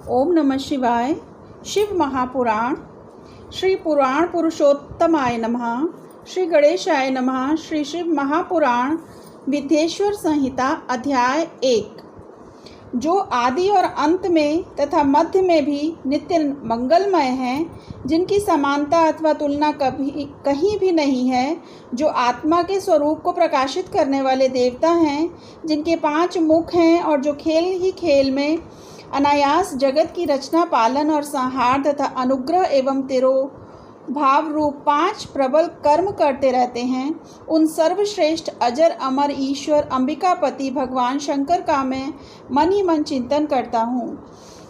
ओम नमः शिवाय। शिव महापुराण। श्री पुराण पुरुषोत्तमाय नमः। श्री गणेशाय नमः। श्री शिव महापुराण विद्येश्वर संहिता अध्याय 1। जो आदि और अंत में तथा मध्य में भी नित्य मंगलमय हैं, जिनकी समानता अथवा तुलना कहीं भी नहीं है, जो आत्मा के स्वरूप को प्रकाशित करने वाले देवता हैं, जिनके 5 मुख हैं और जो खेल ही खेल में अनायास जगत की रचना, पालन और संहार तथा अनुग्रह एवं तिरोभाव रूप 5 प्रबल कर्म करते रहते हैं, उन सर्वश्रेष्ठ अजर अमर ईश्वर अंबिकापति भगवान शंकर का मैं मन ही मन चिंतन करता हूँ।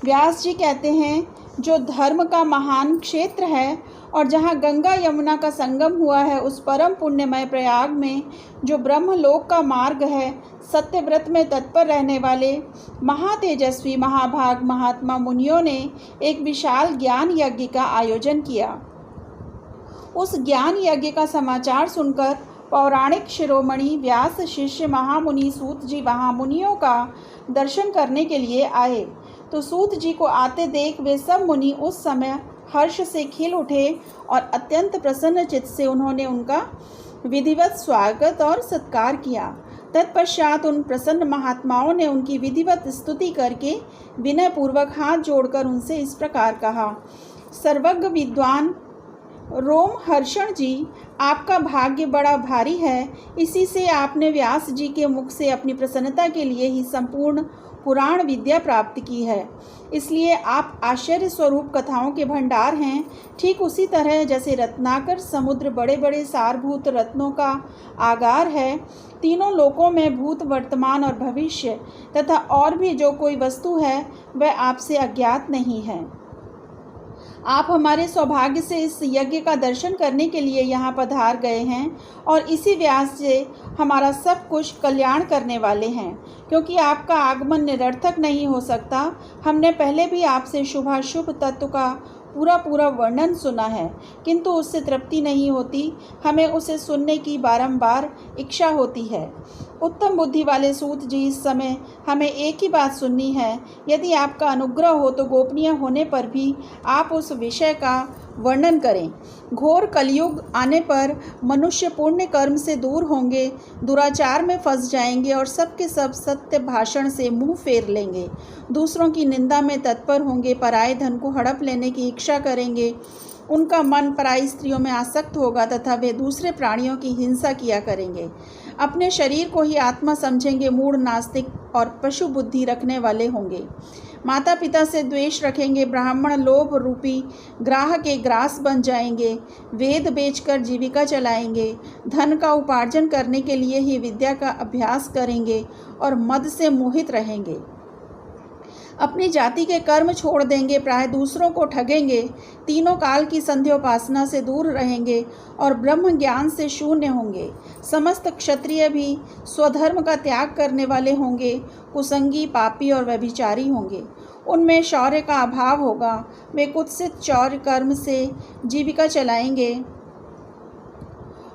व्यास जी कहते हैं, जो धर्म का महान क्षेत्र है और जहाँ गंगा यमुना का संगम हुआ है, उस परम पुण्यमय प्रयाग में जो ब्रह्मलोक का मार्ग है, सत्यव्रत में तत्पर रहने वाले महातेजस्वी महाभाग महात्मा मुनियों ने एक विशाल ज्ञान यज्ञ का आयोजन किया। उस ज्ञान यज्ञ का समाचार सुनकर पौराणिक शिरोमणि व्यास शिष्य महामुनि सूत जी वहाँ मुनियों का दर्शन करने के लिए आए। तो सूत जी को आते देख वे सब मुनि उस समय हर्ष से खिल उठे और अत्यंत प्रसन्न चित्त से उन्होंने उनका विधिवत स्वागत और सत्कार किया। तत्पश्चात उन प्रसन्न महात्माओं ने उनकी विधिवत स्तुति करके विनयपूर्वक हाथ जोड़कर उनसे इस प्रकार कहा। सर्वज्ञ विद्वान रोमहर्षण जी, आपका भाग्य बड़ा भारी है। इसी से आपने व्यास जी के मुख से अपनी प्रसन्नता के लिए ही संपूर्ण पुराण विद्या प्राप्त की है। इसलिए आप आश्चर्य स्वरूप कथाओं के भंडार हैं। ठीक उसी तरह जैसे रत्नाकर समुद्र बड़े बड़े सारभूत रत्नों का आगार है, तीनों लोकों में भूत वर्तमान और भविष्य तथा और भी जो कोई वस्तु है, वह आपसे अज्ञात नहीं है। आप हमारे सौभाग्य से इस यज्ञ का दर्शन करने के लिए यहाँ पधार गए हैं और इसी व्यास से हमारा सब कुछ कल्याण करने वाले हैं। क्योंकि आपका आगमन निरर्थक नहीं हो सकता, हमने पहले भी आपसे शुभाशुभ तत्व का पूरा वर्णन सुना है, किंतु उससे तृप्ति नहीं होती। हमें उसे सुनने की बारंबार इच्छा होती है। उत्तम बुद्धि वाले सूत जी, इस समय हमें एक ही बात सुननी है। यदि आपका अनुग्रह हो तो गोपनीय होने पर भी आप उस विषय का वर्णन करें। घोर कलयुग आने पर मनुष्य पुण्य कर्म से दूर होंगे, दुराचार में फंस जाएंगे और सबके सब सत्य भाषण से मुंह फेर लेंगे, दूसरों की निंदा में तत्पर होंगे, पराये धन को हड़प लेने की इच्छा करेंगे, उनका मन पराई स्त्रियों में आसक्त होगा तथा वे दूसरे प्राणियों की हिंसा किया करेंगे, अपने शरीर को ही आत्मा समझेंगे, मूढ़ नास्तिक और पशु बुद्धि रखने वाले होंगे, माता पिता से द्वेष रखेंगे, ब्राह्मण लोभ रूपी ग्राह के ग्रास बन जाएंगे, वेद बेचकर जीविका चलाएंगे, धन का उपार्जन करने के लिए ही विद्या का अभ्यास करेंगे और मद से मोहित रहेंगे, अपनी जाति के कर्म छोड़ देंगे, प्राय दूसरों को ठगेंगे, तीनों काल की संध्योपासना से दूर रहेंगे और ब्रह्म ज्ञान से शून्य होंगे। समस्त क्षत्रिय भी स्वधर्म का त्याग करने वाले होंगे, कुसंगी पापी और व्यभिचारी होंगे, उनमें शौर्य का अभाव होगा, वे कुत्सित चौर्य कर्म से जीविका चलाएंगे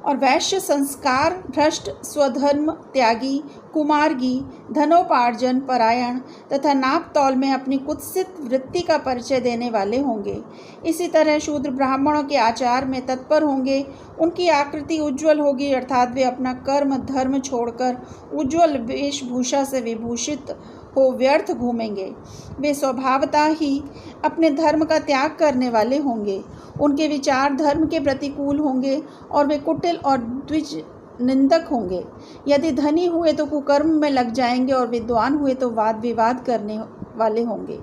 और वैश्य संस्कार भ्रष्ट, स्वधर्म त्यागी, कुमार्गी, धनोपार्जन परायण तथा नाप तौल में अपनी कुत्सित वृत्ति का परिचय देने वाले होंगे। इसी तरह शूद्र ब्राह्मणों के आचार में तत्पर होंगे, उनकी आकृति उज्ज्वल होगी, अर्थात वे अपना कर्म धर्म छोड़कर उज्ज्वल वेशभूषा से विभूषित हो व्यर्थ घूमेंगे। वे स्वभावतः ही अपने धर्म का त्याग करने वाले होंगे, उनके विचार धर्म के प्रतिकूल होंगे और वे कुटिल और द्विज निंदक होंगे। यदि धनी हुए तो कुकर्म में लग जाएंगे और विद्वान हुए तो वाद विवाद करने वाले होंगे।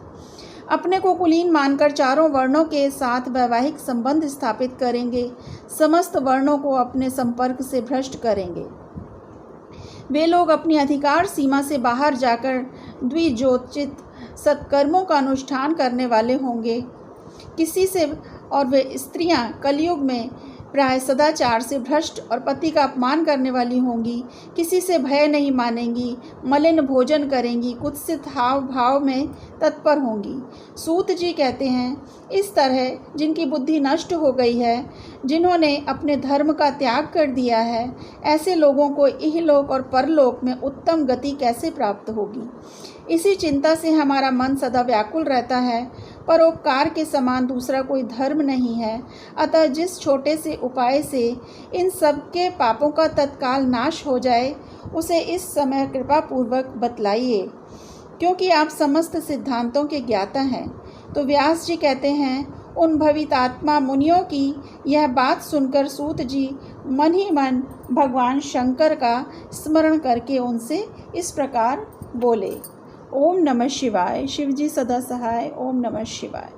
अपने को कुलीन मानकर चारों वर्णों के साथ वैवाहिक संबंध स्थापित करेंगे, समस्त वर्णों को अपने संपर्क से भ्रष्ट करेंगे। वे लोग अपनी अधिकार सीमा से बाहर जाकर द्विजोचित सत्कर्मों का अनुष्ठान करने वाले होंगे किसी से, और वे स्त्रियां कलयुग में प्राय सदाचार से भ्रष्ट और पति का अपमान करने वाली होंगी, किसी से भय नहीं मानेंगी, मलिन भोजन करेंगी, कुत्सित हाव भाव में तत्पर होंगी। सूत जी कहते हैं, इस तरह जिनकी बुद्धि नष्ट हो गई है, जिन्होंने अपने धर्म का त्याग कर दिया है, ऐसे लोगों को इहलोक और परलोक में उत्तम गति कैसे प्राप्त होगी। इसी चिंता से हमारा मन सदा व्याकुल रहता है। परोपकार के समान दूसरा कोई धर्म नहीं है। अतः जिस छोटे से उपाय से इन सब के पापों का तत्काल नाश हो जाए, उसे इस समय कृपा पूर्वक बतलाइए, क्योंकि आप समस्त सिद्धांतों के ज्ञाता हैं। तो व्यास जी कहते हैं, उन भवितात्मा मुनियों की यह बात सुनकर सूत जी मन ही मन भगवान शंकर का स्मरण करके उनसे इस प्रकार बोले। ओम नमः शिवाय। शिव जी सदा सहाय। ओम नमः शिवाय।